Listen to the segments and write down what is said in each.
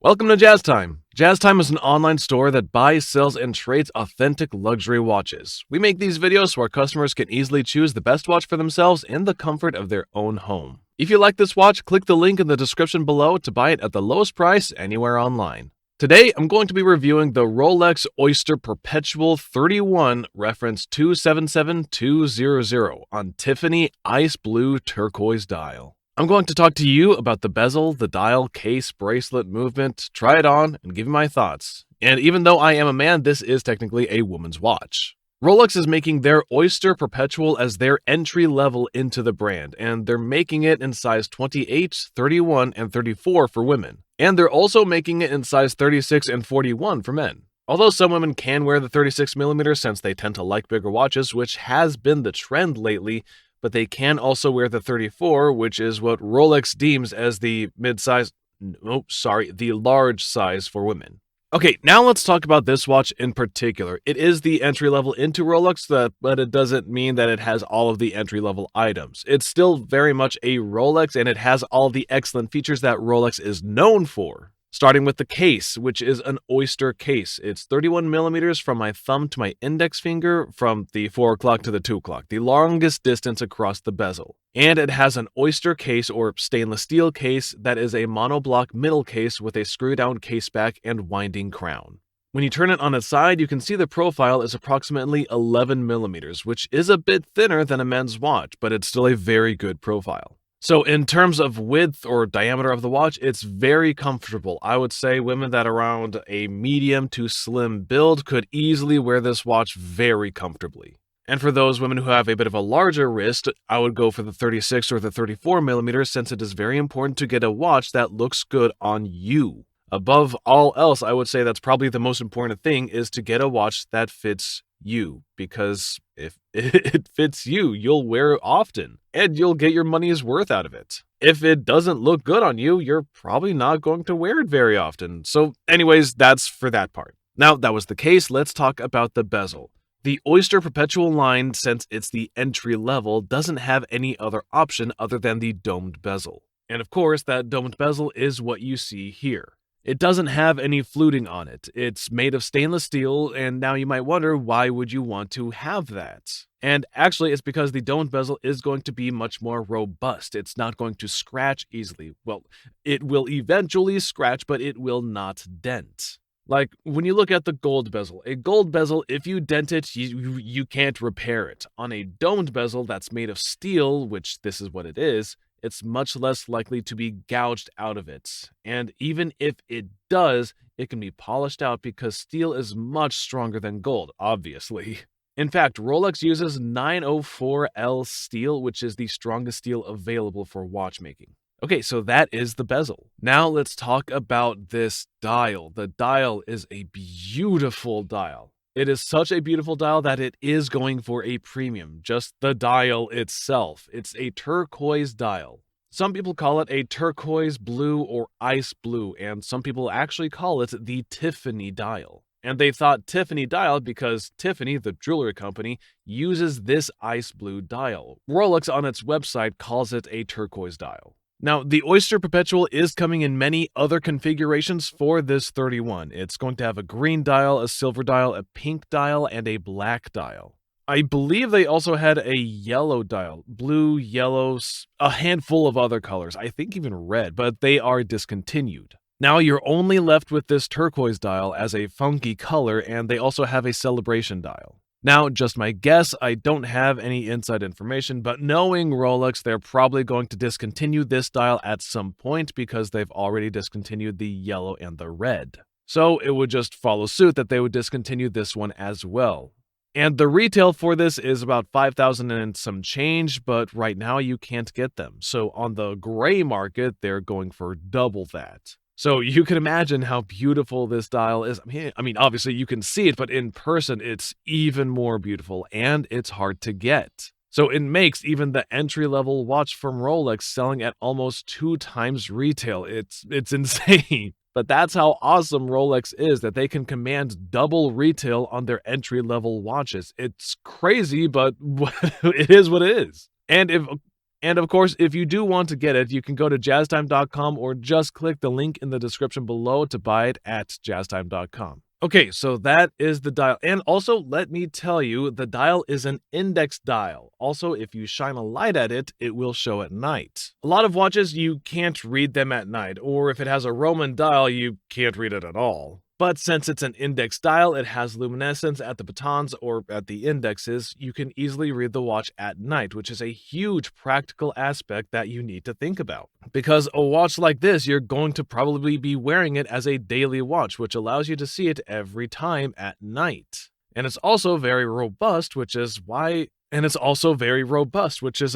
Welcome to Jazz Time. Jazz Time is an online store that buys, sells, and trades authentic luxury watches. We make these videos so our customers can easily choose the best watch for themselves in the comfort of their own home. If you like this watch, click the link in the description below to buy it at the lowest price anywhere online. Today, I'm going to be reviewing the Rolex Oyster Perpetual 31 reference 277200 on Tiffany Ice Blue Turquoise dial. I'm going to talk to you about the bezel, the dial, case, bracelet, movement, try it on, and give you my thoughts. And even though I am a man, this is technically a woman's watch. Rolex is making their Oyster Perpetual as their entry level into the brand, and they're making it in size 28, 31, and 34 for women. And they're also making it in size 36 and 41 for men. Although some women can wear the 36mm since they tend to like bigger watches, which has been the trend lately, but they can also wear the 34, which is what Rolex deems as the the large size for women. Okay, now let's talk about this watch in particular. It is the entry level into Rolex, but it doesn't mean that it has all of the entry level items. It's still very much a Rolex, and it has all the excellent features that Rolex is known for. Starting with the case, which is an Oyster case. It's 31mm from my thumb to my index finger, from the 4 o'clock to the 2 o'clock, the longest distance across the bezel. And it has an Oyster case or stainless steel case that is a monoblock middle case with a screw-down case back and winding crown. When you turn it on its side, you can see the profile is approximately 11mm, which is a bit thinner than a men's watch, but it's still a very good profile. So in terms of width or diameter of the watch, it's very comfortable. I would say women that are around a medium to slim build could easily wear this watch very comfortably. And for those women who have a bit of a larger wrist, I would go for the 36 or the 34mm since it is very important to get a watch that looks good on you. Above all else, I would say that's probably the most important thing, is to get a watch that fits you, because if it fits you, you'll wear it often and you'll get your money's worth out of it. If it doesn't look good on you, you're probably not going to wear it very often. So anyways, that's for that part. Now that was the case, let's talk about the bezel. The Oyster Perpetual line, since it's the entry level, doesn't have any other option other than the domed bezel. And of course, that domed bezel is what you see here. It doesn't have any fluting on it. It's made of stainless steel, and now you might wonder, why would you want to have that? And actually, it's because the domed bezel is going to be much more robust. It's not going to scratch easily. Well, it will eventually scratch, but it will not dent. Like, when you look at the gold bezel, a gold bezel, if you dent it, you can't repair it. On a domed bezel that's made of steel, which this is what it is, it's much less likely to be gouged out of it. And even if it does, it can be polished out because steel is much stronger than gold, obviously. In fact, Rolex uses 904L steel, which is the strongest steel available for watchmaking. Okay, so that is the bezel. Now let's talk about this dial. The dial is a beautiful dial. It is such a beautiful dial that it is going for a premium, just the dial itself. It's a turquoise dial. Some people call it a turquoise blue or ice blue, and some people actually call it the Tiffany dial. And they thought Tiffany dial because Tiffany, the jewelry company, uses this ice blue dial. Rolex on its website calls it a turquoise dial. Now, the Oyster Perpetual is coming in many other configurations for this 31. It's going to have a green dial, a silver dial, a pink dial, and a black dial. I believe they also had a yellow dial, blue, yellow, a handful of other colors, I think even red, but they are discontinued. Now you're only left with this turquoise dial as a funky color, and they also have a celebration dial. Now, just my guess, I don't have any inside information, but knowing Rolex, they're probably going to discontinue this dial at some point because they've already discontinued the yellow and the red. So it would just follow suit that they would discontinue this one as well. And the retail for this is about $5,000 and some change, but right now you can't get them. So on the gray market, they're going for double that. So you can imagine how beautiful this dial is. I mean, obviously you can see it, but in person it's even more beautiful, and it's hard to get. So it makes even the entry-level watch from Rolex selling at almost 2 times retail. It's insane. But that's how awesome Rolex is, that they can command double retail on their entry-level watches. It's crazy, but it is what it is. And And of course, if you do want to get it, you can go to jazztime.com or just click the link in the description below to buy it at jazztime.com. Okay, so that is the dial. And also, let me tell you, the dial is an index dial. Also, if you shine a light at it, it will show at night. A lot of watches, you can't read them at night, or if it has a Roman dial, you can't read it at all. But since it's an index dial, it has luminescence at the batons or at the indexes, you can easily read the watch at night, which is a huge practical aspect that you need to think about. Because a watch like this, you're going to probably be wearing it as a daily watch, which allows you to see it every time at night. And it's also very robust, which is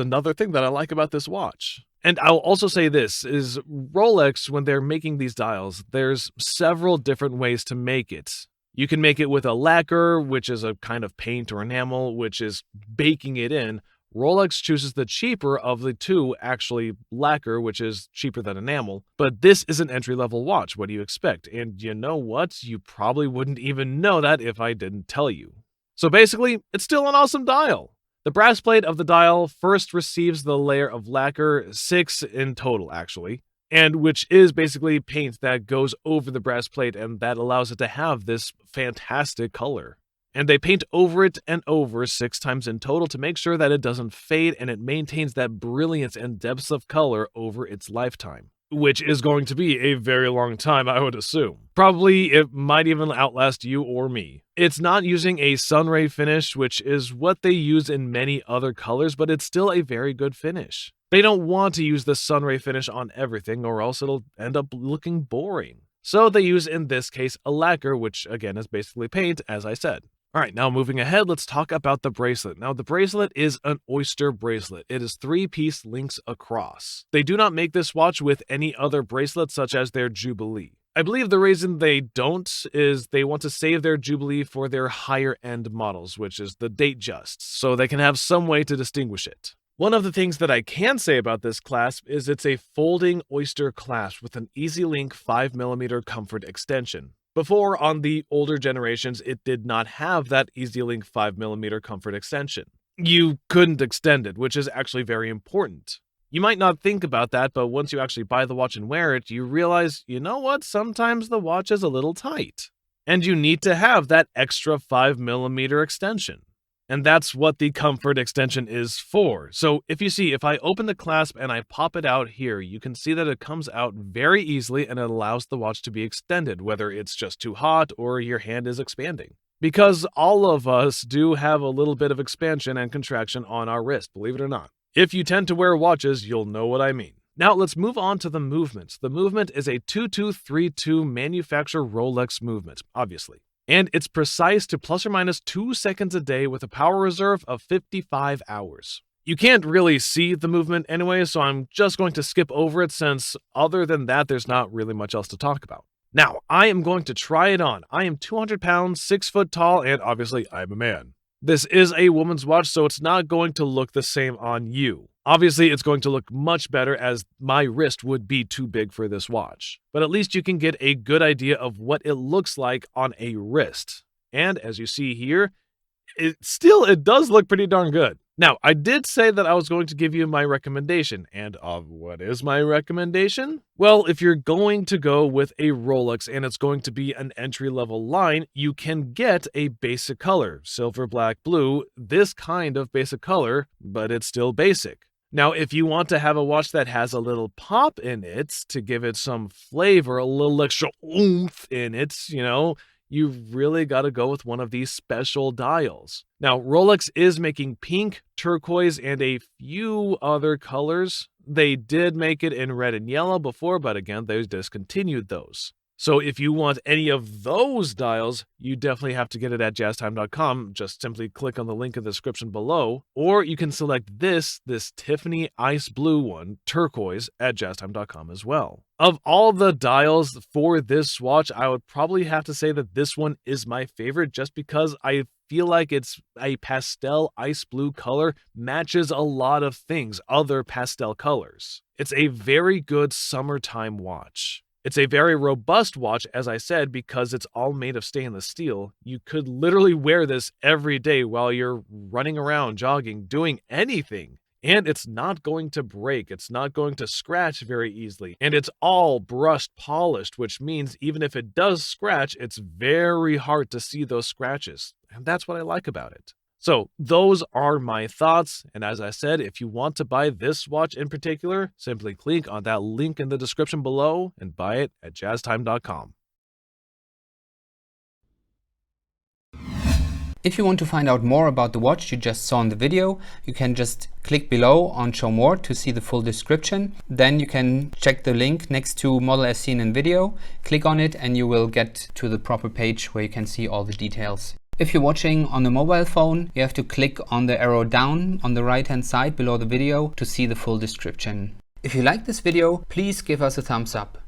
another thing that I like about this watch. And I'll also say this, is Rolex, when they're making these dials, there's several different ways to make it. You can make it with a lacquer, which is a kind of paint or enamel, which is baking it in. Rolex chooses the cheaper of the two, actually lacquer, which is cheaper than enamel. But this is an entry-level watch. What do you expect? And you know what? You probably wouldn't even know that if I didn't tell you. So basically, it's still an awesome dial. The brass plate of the dial first receives the layer of lacquer, 6 in total actually, and which is basically paint that goes over the brass plate and that allows it to have this fantastic color. And they paint over it and over 6 times in total to make sure that it doesn't fade and it maintains that brilliance and depth of color over its lifetime. Which is going to be a very long time, I would assume. Probably it might even outlast you or me. It's not using a sunray finish, which is what they use in many other colors, but it's still a very good finish. They don't want to use the sunray finish on everything or else it'll end up looking boring. So they use, in this case, a lacquer, which again is basically paint, as I said. Alright, now moving ahead, let's talk about the bracelet. Now, the bracelet is an Oyster bracelet. It is 3-piece links across. They do not make this watch with any other bracelet, such as their Jubilee. I believe the reason they don't is they want to save their Jubilee for their higher-end models, which is the Datejust, so they can have some way to distinguish it. One of the things that I can say about this clasp is it's a folding Oyster clasp with an EasyLink 5mm comfort extension. Before, on the older generations, it did not have that EasyLink 5mm comfort extension. You couldn't extend it, which is actually very important. You might not think about that, but once you actually buy the watch and wear it, you realize, you know what, sometimes the watch is a little tight. And you need to have that extra 5mm extension. And that's what the comfort extension is for. So if I open the clasp and I pop it out here, you can see that it comes out very easily and it allows the watch to be extended, whether it's just too hot or your hand is expanding. Because all of us do have a little bit of expansion and contraction on our wrist, believe it or not. If you tend to wear watches, you'll know what I mean. Now let's move on to the movement. The movement is a 2232 manufacturer Rolex movement, obviously. And it's precise to plus or minus 2 seconds a day with a power reserve of 55 hours. You can't really see the movement anyway, so I'm just going to skip over it since other than that, there's not really much else to talk about. Now, I am going to try it on. I am 200 pounds, 6 foot tall, and obviously I'm a man. This is a woman's watch, so it's not going to look the same on you. Obviously, it's going to look much better as my wrist would be too big for this watch. But at least you can get a good idea of what it looks like on a wrist. And as you see here, it does look pretty darn good. Now, I did say that I was going to give you my recommendation, and what is my recommendation? Well, if you're going to go with a Rolex and it's going to be an entry-level line, you can get a basic color, silver, black, blue, this kind of basic color, but it's still basic. Now, if you want to have a watch that has a little pop in it to give it some flavor, a little extra oomph in it, you've really got to go with one of these special dials. Now, Rolex is making pink, turquoise, and a few other colors. They did make it in red and yellow before, but again, they discontinued those. So if you want any of those dials, you definitely have to get it at jazztime.com. Just simply click on the link in the description below, or you can select this Tiffany ice blue one, turquoise, at jazztime.com as well. Of all the dials for this watch, I would probably have to say that this one is my favorite just because I feel like it's a pastel ice blue color, matches a lot of things, other pastel colors. It's a very good summertime watch. It's a very robust watch, as I said, because it's all made of stainless steel. You could literally wear this every day while you're running around, jogging, doing anything. And it's not going to break, it's not going to scratch very easily. And it's all brushed polished, which means even if it does scratch, it's very hard to see those scratches. And that's what I like about it. So those are my thoughts. And as I said, if you want to buy this watch in particular, simply click on that link in the description below and buy it at jazztime.com. If you want to find out more about the watch you just saw in the video, you can just click below on Show More to see the full description. Then you can check the link next to model as seen in video, click on it and you will get to the proper page where you can see all the details. If you're watching on a mobile phone, you have to click on the arrow down on the right hand side below the video to see the full description. If you like this video, please give us a thumbs up.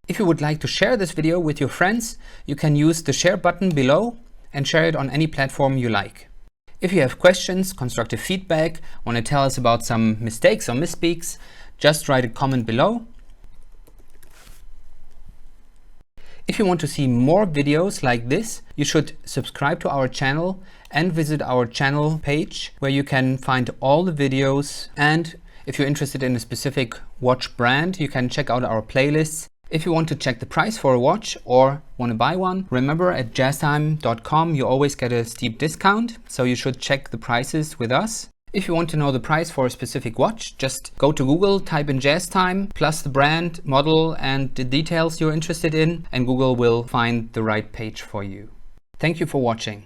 If you would like to share this video with your friends, you can use the share button below and share it on any platform you like. If you have questions, constructive feedback, want to tell us about some mistakes or misspeaks, just write a comment below. If you want to see more videos like this, you should subscribe to our channel and visit our channel page where you can find all the videos. And if you're interested in a specific watch brand, you can check out our playlists. If you want to check the price for a watch or want to buy one, remember at jazztime.com you always get a steep discount, so you should check the prices with us. If you want to know the price for a specific watch, just go to Google, type in JazzTime, plus the brand, model and the details you're interested in, and Google will find the right page for you. Thank you for watching.